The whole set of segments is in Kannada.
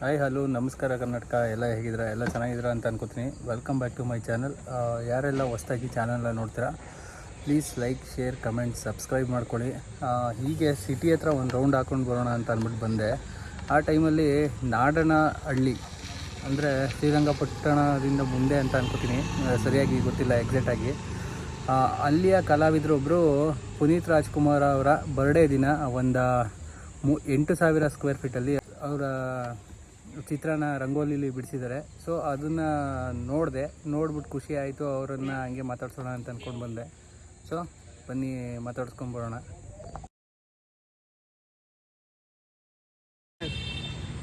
ಹಾಯ್ ಹಲೋ ನಮಸ್ಕಾರ ಕರ್ನಾಟಕ. ಎಲ್ಲ ಹೇಗಿದ್ದೀರಾ? ಎಲ್ಲ ಚೆನ್ನಾಗಿದ್ದೀರಾ ಅಂತ ಅನ್ಕೋತೀನಿ. Welcome back to my channel. ಯಾರೆಲ್ಲ ಹೊಸ್ದಾಗಿ ಚಾನಲ್ನ ನೋಡ್ತೀರಾ please like, share, comment, subscribe ಮಾಡ್ಕೊಳ್ಳಿ. ಹೀಗೆ ಸಿಟಿ ಹತ್ರ ಒಂದು ರೌಂಡ್ ಹಾಕ್ಕೊಂಡು ಬರೋಣ ಅಂತ ಅಂದ್ಬಿಟ್ಟು ಬಂದೆ. ಆ ಟೈಮಲ್ಲಿ ನಾಡನ ಹಳ್ಳಿ ಅಂದರೆ ಶ್ರೀರಂಗಪಟ್ಟಣದಿಂದ ಮುಂದೆ ಅಂತ ಅನ್ಕೋತೀನಿ, ಸರಿಯಾಗಿ ಗೊತ್ತಿಲ್ಲ ಎಕ್ಸಾಕ್ಟಾಗಿ. ಅಲ್ಲಿಯ ಕಲಾವಿದರೊಬ್ಬರು ಪುನೀತ್ ರಾಜ್ಕುಮಾರ್ ಅವರ ಬರ್ಡೇ ದಿನ ಒಂದು 8,000 ಸ್ಕ್ವೇರ್ ಫೀಟಲ್ಲಿ ಅವರ ಚಿತ್ರನ ರಂಗೋಲಿಲಿ ಬಿಡಿಸಿದ್ದಾರೆ. ಸೊ ಅದನ್ನು ನೋಡ್ಬಿಟ್ಟು ಖುಷಿ ಆಯಿತು. ಅವರನ್ನು ಹಂಗೆ ಮಾತಾಡ್ಸೋಣ ಅಂತ ಅಂದ್ಕೊಂಡು ಬಂದೆ. ಸೊ ಬನ್ನಿ ಮಾತಾಡ್ಸ್ಕೊಂಬರೋಣ.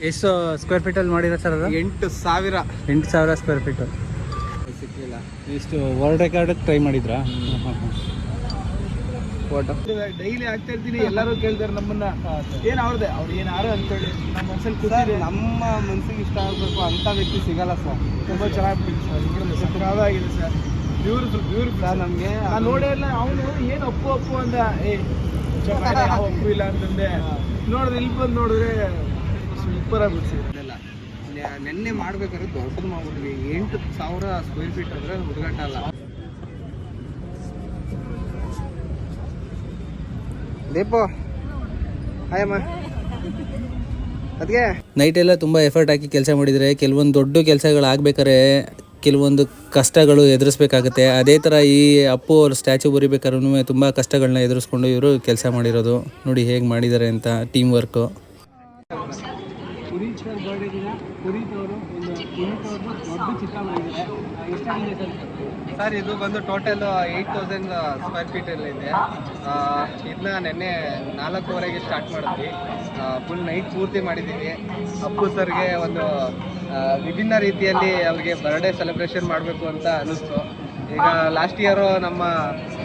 ಎಷ್ಟು ಸ್ಕ್ವೇರ್ ಫೀಟಲ್ಲಿ ಮಾಡಿರೋ ಸರ್ ಅದು? 8,000 ಸ್ಕ್ವೇರ್ ಫೀಟು ಸಿಕ್ಕಲಿಲ್ಲ. ಎಷ್ಟು ವರ್ಲ್ಡ್ ರೆಕಾರ್ಡ್ ಟ್ರೈ ಮಾಡಿದ್ರಾ? ಫೋಟೋ ಡೈಲಿ ಆಗ್ತಾ ಇರ್ತೀನಿ. ಎಲ್ಲರೂ ಕೇಳ್ತಾರೆ ನಮ್ಮನ್ನ, ಏನು ಅವ್ರದ್ದೇ ಅವ್ರು ಏನಾರು ಅಂತೇಳಿ ನಮ್ಮ ಮನಸ್ಸಲ್ಲಿ ಕೂತಿದೆ. ನಮ್ಮ ಮನಸ್ಸಿಗೆ ಇಷ್ಟ ಆಗಬೇಕು ಅಂತ ವ್ಯಕ್ತಿ ಸಿಗಲ್ಲ ಸರ್. ತುಂಬ ಚೆನ್ನಾಗಿ ಸಕ್ಕತ್ತಾಗಿದೆ ಸರ್. Beautiful sir. ನಮಗೆ ನಾನು ನೋಡೇ ಇಲ್ಲ. ಅವನು ಏನು ಅಪ್ಪು ಅಂತ ಯಾವ ಅಪ್ಪು ಇಲ್ಲ ಅಂತಂದೆ. ನೋಡಿದ್ರೆ ಇಲ್ಲಿ ಬಂದು ನೋಡಿದ್ರೆ ಸೂಪರ್ ಆಗ್ಬಿಡ್ಸಿಲ್ಲ. ನೆನ್ನೆ ಮಾಡ್ಬೇಕಾದ್ರೆ ದೊಡ್ಡದು ಮಾಡ್ಬಿಟ್ವಿ. 8,000 ಸ್ಕ್ವೇರ್ ಫೀಟ್ ಅಂದರೆ ಹುಡುಗಾಟ ಅಲ್ಲ. ದೀಪು ಹಾಯಮ್ಮ. ಅದಕ್ಕೆ ನೈಟೆಲ್ಲ ತುಂಬ ಎಫರ್ಟ್ ಹಾಕಿ ಕೆಲಸ ಮಾಡಿದರೆ ಕೆಲವೊಂದು ದೊಡ್ಡ ಕೆಲಸಗಳಾಗಬೇಕಾದ್ರೆ ಕೆಲವೊಂದು ಕಷ್ಟಗಳು ಎದುರಿಸ್ಬೇಕಾಗುತ್ತೆ. ಅದೇ ಥರ ಈ ಅಪ್ಪು ಅವ್ರ ಸ್ಟ್ಯಾಚು ಬರಿಬೇಕಾದ್ರೂ ತುಂಬ ಕಷ್ಟಗಳನ್ನ ಎದುರಿಸ್ಕೊಂಡು ಇವರು ಕೆಲಸ ಮಾಡಿರೋದು. ನೋಡಿ ಹೇಗೆ ಮಾಡಿದ್ದಾರೆ ಅಂತ, team work. Puneeth sir birthday ದಿನ ಪುನೀತ್ ಅವರು ದೊಡ್ಡ ಚಿತ್ರ ಮಾಡಿದ್ದಾರೆ. ಎಷ್ಟಾಗಿದೆ ಸರ್? ಇದು ಬಂದು ಟೋಟಲ್ 8,000 ಸ್ಕ್ವೇರ್ ಫೀಟಲ್ಲಿ ಇದೆ. ಇದನ್ನ ನೆನ್ನೆ 4:15ಗೆ ಸ್ಟಾರ್ಟ್ ಮಾಡಿದ್ವಿ. ಫುಲ್ ನೈಟ್ ಪೂರ್ತಿ ಮಾಡಿದ್ದೀವಿ. ಅಪ್ಪು ಸರ್ಗೆ ಒಂದು ವಿಭಿನ್ನ ರೀತಿಯಲ್ಲಿ ಅವ್ರಿಗೆ ಬರ್ಡೇ ಸೆಲೆಬ್ರೇಷನ್ ಮಾಡಬೇಕು ಅಂತ ಅನ್ನಿಸ್ತು. ಈಗ ಲಾಸ್ಟ್ ಇಯರು ನಮ್ಮ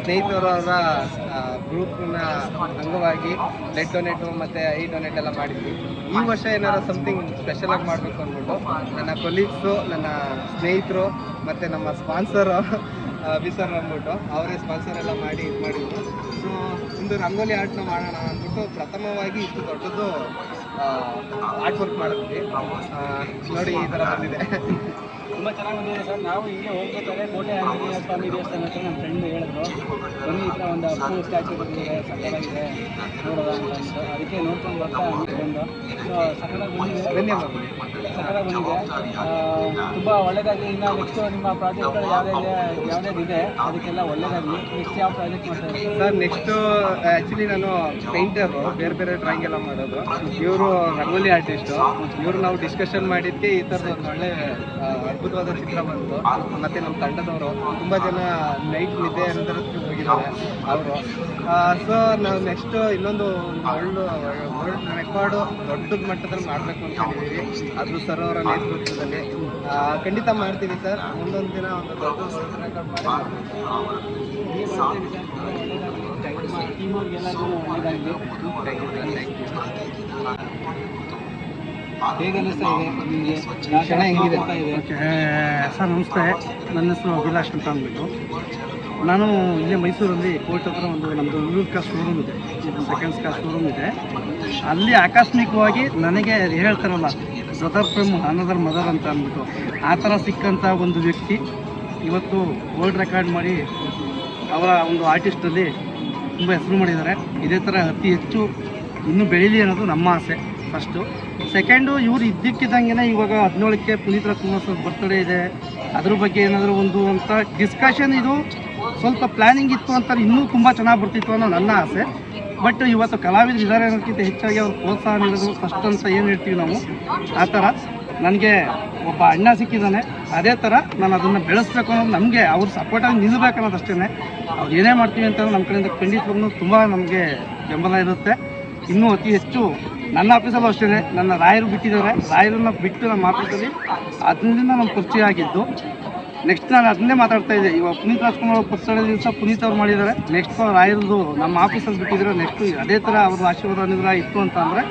ಸ್ನೇಹಿತರವರ ಗ್ರೂಪ್ನ ಅಂಗವಾಗಿ ಬ್ಲಡ್ ಡೊನೇಟು ಮತ್ತು ಐ ಡೊನೇಟ್ ಎಲ್ಲ ಮಾಡಿದ್ವಿ. ಈ ವರ್ಷ ಏನಾದ್ರು ಸಮಥಿಂಗ್ ಸ್ಪೆಷಲಾಗಿ ಮಾಡಬೇಕು ಅಂದ್ಬಿಟ್ಟು ನನ್ನ ಕೊಲೀಗ್ಸು, ನನ್ನ ಸ್ನೇಹಿತರು ಮತ್ತು ನಮ್ಮ ಸ್ಪಾನ್ಸರು ಬಿಸರ್ ಅಂದ್ಬಿಟ್ಟು ಅವರೇ ಸ್ಪಾನ್ಸರ್ ಎಲ್ಲ ಮಾಡಿ ಇದು ಮಾಡಿದ್ರು. ಸೊ ಒಂದು ರಂಗೋಲಿ ಆರ್ಟ್ನ ಮಾಡೋಣ ಅಂದ್ಬಿಟ್ಟು ಪ್ರಥಮವಾಗಿ ಇಷ್ಟು ದೊಡ್ಡದು ಆರ್ಟ್ ವರ್ಕ್ ಮಾಡಿದ್ವಿ. ನೋಡಿ ಈ ಥರ ಬಂದಿದೆ. ತುಂಬ ಚೆನ್ನಾಗಿ ಬಂದಿದೆ ಸರ್. ನಾವು ಹಿಂಗೆ ಹೋಗ್ಬೇಕಾದ್ರೆ ಕೋಟೆ ಆಂಜನೇಯ ಸ್ವಾಮಿ ದೇವಸ್ಥಾನ ಹತ್ರ ನಮ್ಮ ಫ್ರೆಂಡ್ ಹೇಳಿದ್ರು, ಬನ್ನಿ ಈ ಥರ ಒಂದು ಅಪ್ಪು ಸ್ಟ್ಯಾಚು ಬಂದಿದೆ, ಸಕ್ಕತ್ತಾಗಿದೆ ನೋಡೋದ ಅಂತ ಅಂದ್ಬಿಟ್ಟು. ಅದಕ್ಕೆ ನೋಡ್ಕೊಂಡು ಬರ್ತಾ ಬಂದು ಸಕ್ಕತ್ತಾಗಿ ಬಂದಿದೆ. ತುಂಬ ಒಳ್ಳೆಯದಾಗಲಿ. ಇನ್ನು ನೆಕ್ಸ್ಟು ನಿಮ್ಮ ಪ್ರಾಜೆಕ್ಟ್ಗಳು ಯಾವುದ್ಯಾವ್ದಿದೆ ಅದಕ್ಕೆಲ್ಲ ಒಳ್ಳೆಯದಾಗಲಿ. ನೆಕ್ಸ್ಟ್ ಯಾವ ಪ್ರಾಜೆಕ್ಟ್ ಮಾಡ್ತಾರೆ ಸರ್? ನೆಕ್ಸ್ಟು ಆ್ಯಕ್ಚುಲಿ ನಾನು ಪೇಂಟರು, ಬೇರೆ ಡ್ರಾಯಿಂಗ್ ಎಲ್ಲ ಮಾಡೋದು. ಇವರು ರಂಗೋಲಿ ಆರ್ಟಿಸ್ಟು. ಇವರು ನಾವು ಡಿಸ್ಕಷನ್ ಮಾಡಿದ್ದಕ್ಕೆ ಈ ಥರದ ಒಂದು ಒಳ್ಳೆ ಅದ್ಭುತವಾದ ಚಿತ್ರ ಬಂತು. ಮತ್ತು ನಮ್ಮ ತಂಡದವರು ತುಂಬ ಜನ ನೈಟ್ ನಿದ್ದೆ ಅನ್ನೋದಕ್ಕೆ ಹೋಗಿದ್ದಾರೆ ಅವರು. ಸೊ ನಾವು ನೆಕ್ಸ್ಟು ಇನ್ನೊಂದು ವರ್ಲ್ಡ್ ರೆಕಾರ್ಡು ದೊಡ್ಡ ಮಟ್ಟದಲ್ಲಿ ಮಾಡಬೇಕು ಅಂದ್ಕೊಂಡಿದ್ದೀವಿ. ಅದು ಸರ್ ಅವರ ನೇತೃತ್ವದಲ್ಲಿ ಖಂಡಿತ ಮಾಡ್ತೀವಿ ಸರ್. ಮುಂದೊಂದು ದಿನ ಒಂದು ದೊಡ್ಡ ವರ್ಲ್ಡ್ ರೆಕಾರ್ಡ್ ಹೇಗೆ ಅನ್ನಿಸ್ತಾ ಇದೆ ನಿಮಗೆ? ಕ್ಷಣ ಹೆಂಗಿದೆ ಸರ್? ನಮಸ್ತೆ, ನನ್ನ ಹೆಸರು ಅಭಿಲಾಷ್ ಅಂತ ಅಂದ್ಬಿಟ್ಟು. ನಾನು ಇಲ್ಲೇ ಮೈಸೂರಲ್ಲಿ ಕೋರ್ಟ್ ಹತ್ರ ನಮ್ಮದು ಉಲ್ಲೂರು ಕಾರ್ ಶೋರೂಮ್ ಇದೆ, ಸೆಕೆಂಡ್ಸ್ ಕಾರ್ ಶೋರೂಮ್ ಇದೆ. ಅಲ್ಲಿ ಆಕಸ್ಮಿಕವಾಗಿ ನನಗೆ ಹೇಳ್ತಾರಲ್ಲ ಬ್ರದರ್ ಫ್ರಮ್ ಅನದರ್ ಮದರ್ ಅಂತ ಅಂದ್ಬಿಟ್ಟು, ಆ ಥರ ಸಿಕ್ಕಂಥ ಒಂದು ವ್ಯಕ್ತಿ ಇವತ್ತು ವರ್ಲ್ಡ್ ರೆಕಾರ್ಡ್ ಮಾಡಿ ಅವರ ಒಂದು ಆರ್ಟಿಸ್ಟಲ್ಲಿ ತುಂಬ ಹೆಸರು ಮಾಡಿದ್ದಾರೆ. ಇದೇ ಥರ ಅತಿ ಹೆಚ್ಚು ಇನ್ನೂ ಬೆಳೀಲಿ ಅನ್ನೋದು ನಮ್ಮ ಆಸೆ ಫಸ್ಟು. ಸೆಕೆಂಡು, ಇವರು ಇದ್ದಕ್ಕಿದ್ದಂಗೆ ಇವಾಗ 17ಕ್ಕೆ ಪುನೀತ್ ರಾಜ್ಕುಮಾರ್ ಸರ್ ಬರ್ತ್ಡೇ ಇದೆ. ಅದ್ರ ಬಗ್ಗೆ ಏನಾದರೂ ಒಂದು ಅಂತ ಡಿಸ್ಕಷನ್, ಇದು ಸ್ವಲ್ಪ ಪ್ಲ್ಯಾನಿಂಗ್ ಇತ್ತು ಅಂತ ಇನ್ನೂ ತುಂಬ ಚೆನ್ನಾಗಿ ಬರ್ತಿತ್ತು ಅನ್ನೋ ನನ್ನ ಆಸೆ. ಬಟ್ ಇವತ್ತು ಕಲಾವಿದರು ಇದ್ದಾರೆ ಅನ್ನೋದಕ್ಕಿಂತ ಹೆಚ್ಚಾಗಿ ಅವ್ರು ಪ್ರೋತ್ಸಾಹ ನೀಡೋದು ಫಸ್ಟ್ ಅಂತ ಏನು ಹೇಳ್ತೀವಿ ನಾವು, ಆ ಥರ ನನಗೆ ಒಬ್ಬ ಅಣ್ಣ ಸಿಕ್ಕಿದ್ದಾನೆ. ಅದೇ ಥರ ನಾನು ಅದನ್ನು ಬೆಳೆಸ್ಬೇಕು ಅನ್ನೋದು, ನಮಗೆ ಅವ್ರ ಸಪೋರ್ಟಾಗಿ ನಿಲ್ಲಬೇಕು ಅನ್ನೋದು ಅಷ್ಟೇ. ಅವ್ರು ಏನೇ ಮಾಡ್ತೀವಿ ಅಂತ ನಮ್ಮ ಕಡೆಯಿಂದ ಖಂಡಿತವಾಗ್ಲೂ ತುಂಬ ನಮಗೆ ಬೆಂಬಲ ಇರುತ್ತೆ. ಇನ್ನೂ ಅತಿ ಹೆಚ್ಚು ನನ್ನ ಆಫೀಸಲ್ಲೂ ಅಷ್ಟೇ, ನನ್ನ ರಾಯರು ಬಿಟ್ಟಿದ್ದಾರೆ. ರಾಯರನ್ನ ಬಿಟ್ಟು ನಮ್ಮ ಆಫೀಸಲ್ಲಿ ಅದರಿಂದ ನಮ್ಮ ಪರಿಚಯ ಆಗಿದ್ದು. ನೆಕ್ಸ್ಟ್ ನಾನು ಅದನ್ನೇ ಮಾತಾಡ್ತಾ ಇದ್ದೆ. ಇವಾಗ ಪುನೀತ್ ರಾಜ್ಕುಮಾರ್ ಅವ್ರ ಪುಸ್ತಕದ ದಿವಸ ಪುನೀತ್ ಅವ್ರು ಮಾಡಿದ್ದಾರೆ. ನೆಕ್ಸ್ಟ್ ರಾಯರದು ನಮ್ಮ ಆಫೀಸಲ್ಲಿ ಬಿಟ್ಟಿದ್ದಾರೆ. ನೆಕ್ಸ್ಟು ಅದೇ ಥರ ಅವ್ರದ್ದು ಆಶೀರ್ವಾದ ಅನುಗ್ರಹ ಇತ್ತು ಅಂತ ಅಂದರೆ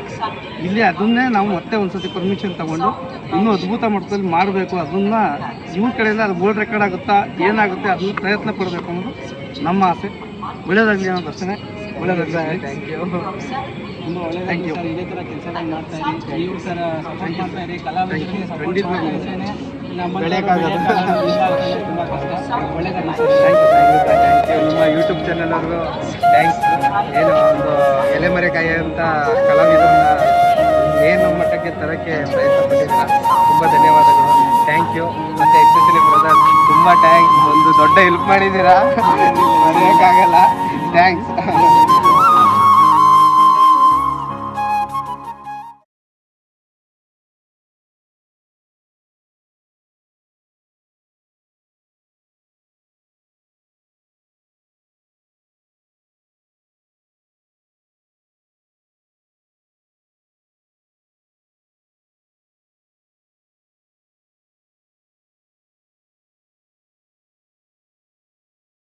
ಇಲ್ಲಿ ಅದನ್ನೇ ನಾವು ಮತ್ತೆ ಒಂದು ಸತಿ ಪರ್ಮಿಷನ್ ತೊಗೊಂಡು ಇನ್ನೂ ಅದ್ಭುತ ಮಟ್ಟದಲ್ಲಿ ಮಾಡಬೇಕು. ಅದನ್ನು ಇವ್ರ ಕಡೆಯಿಂದ ಅದು ವರ್ಲ್ಡ್ ರೆಕಾರ್ಡ್ ಆಗುತ್ತಾ ಏನಾಗುತ್ತೆ ಅದನ್ನು ಪ್ರಯತ್ನ ಪಡಬೇಕು ಅನ್ನೋದು ನಮ್ಮ ಆಸೆ. ಒಳ್ಳೆಯದಾಗಲಿ ಅನ್ನೋದು ಅಷ್ಟೇ. ಒಳ್ಳೆಯದಾಗಲಿ. Thank you. ತುಂಬ Thank you. ಒಳ್ಳೆಯದಾಗಿ ಸರ್. ಇದೇ ಥರ ಕೆಲಸಗಳು ಮಾಡ್ತಾ ಇರಿ, ನೀವು ಸರ್ ಸಪೋರ್ಟ್ ಮಾಡ್ತಾ ಇರಿ, ಕಲಾವಿದರಿಗೆ ಸಪೋರ್ಟ್ ಖಂಡಿತವಾಗ್ಲೂ. ನಮ್ಮ ಬೆಳೆಯೋಕ್ಕಾಗಲ್ಲ. ತುಂಬ ಕಷ್ಟ. ಒಳ್ಳೆಯದಾಗಿ ಸರ್. ಥ್ಯಾಂಕ್ ಯು ನಿಮ್ಮ ಯೂಟ್ಯೂಬ್ ಚಾನಲ್ ಅವ್ರಿಗೂ ಥ್ಯಾಂಕ್ಸ್. ಏನು ಒಂದು ಎಲೆಮರೆಕಾಯಿ ಅಂತ ಕಲಾವಿದರನ್ನ ಏನು ಮಟ್ಟಕ್ಕೆ ತರೋಕ್ಕೆ ಪ್ರಯತ್ನ ಪಟ್ಟಿದ್ದೀರ, ತುಂಬ ಧನ್ಯವಾದಗಳು. Thank you. ಮತ್ತು ಎಸ್ಪೆಷಲಿ ಬ್ರದರ್ ತುಂಬ ಥ್ಯಾಂಕ್ಸ್, ಒಂದು ದೊಡ್ಡ ಹೆಲ್ಪ್ ಮಾಡಿದ್ದೀರಾ, ಮರೆಯೋಕ್ಕಾಗಲ್ಲ. ಥ್ಯಾಂಕ್ಸ್.